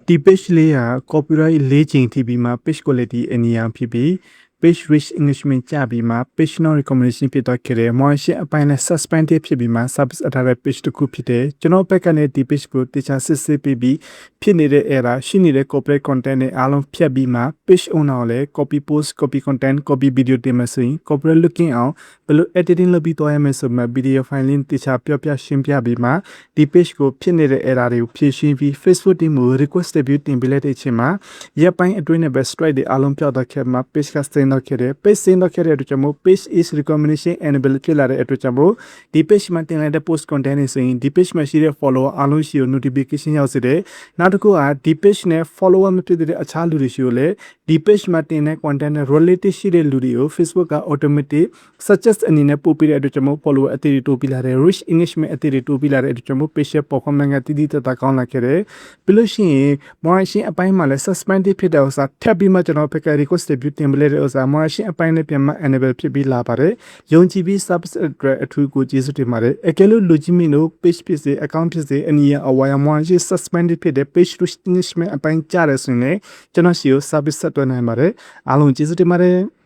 The page layer copyright legend TV မှာ page quality အနည်းအောင်ဖြစ်ပြီး page rich engagement ကြပြီးမှ page no recommendation ဖြစ်တော့ခဲ့တဲ့ motion အပိုင်းနဲ့ suspended ဖြစ်ပြီးမှ service အထားတဲ့ page တစ်ခုဖြစ်တဲ့ကျွန်တော်ဘက်ကနေဒီ page ကိုတခြားစစ်ဆေးပြီးဖြစ်နေတဲ့ error ရှိနေတဲ့ copyright content နဲ့အားလုံးဖြတ်ပြီးမှ page owner ကိုလည်း copy post copy content copy video တင်မယ်ဆိုရင် copyright looking အောင်ဘယ်လို editing လုပ်ပြီးတော့ရမယ်ဆိုမှ video file link တခြားပြောပြရှင်းပြပြီးမှဒီ page ကိုဖြစ်နေတဲ့ error တွေကိုဖြေရှင်းပြီး Facebook team ကို request review တင်ပေးလိုက်တဲ့အချိန်မှာရပ်ပိုင်းအတွင်းနဲ့ပဲ strike တွေအားလုံးပြောက်တော့ခဲ့မှာ page က send တော့ခဲ့တယ် page send တော့ခဲ့တဲ့အတွက်ကြောင့်မို့ page is recommendation enable ဖြစ်လာတဲ့အတွက်ကြောင့်မို့ဒီ page မှာတင်လိုက်တဲ့ post content တွေဆိုရင်ဒီ page မှာရှိတဲ့ follower အားလုံးရှိကို notification ရောက်စေတယ်နောက်တစ်ခုကဒီ page နဲ့ follower မဖြစ်တဲ့အခြားလူတွေရှိကိုလည်းဒီ page မှာတင်တဲ့ content နဲ့ related ရှိတဲ့လူတွေကို Facebook က automatic suggest အနေနဲ့ပို့ပေးတဲ့အတွက်ကြောင့်မို့ follower အသစ်တွေတိုးပြီးလာတယ် rich engagement အသစ်တွေတိုးပြီးလာတဲ့အတွက်ကြောင့်မို့ page ရဲ့ performance ကတိတိကျကျကောင်းလာခဲ့တယ်ပြီးလို့ရှိရင် motion အပိုင်းမှာလည်း suspended ဖြစ်တဲ့ဥစ္စာထပ်ပြီးမှကျွန်တော်ဘက်က request review တင်ပေးလိုက်တဲ့ဥစ္စာ motion အပိုင်းနဲ့ပြန်မှ enable ဖြစ်ပြီးလာပါတယ်ယုံကြည်ပြီး service အတွက်အထူးကိုကျေးဇူးတင်ပါတယ်အကယ်လို့လူကြီးမင်းတို့ page ဖြစ်စေ account ဖြစ်စေအနည်းအဝါရ motion suspended ဖြစ်တဲ့ page rich engagement အပိုင်းကြားရဆိုရင်လည်းကျွန်တော်ရှိကို service ဆက်သွင်းနိုင်ပါတယ်အားလုံးကျေးဇူးတင်ပါတယ်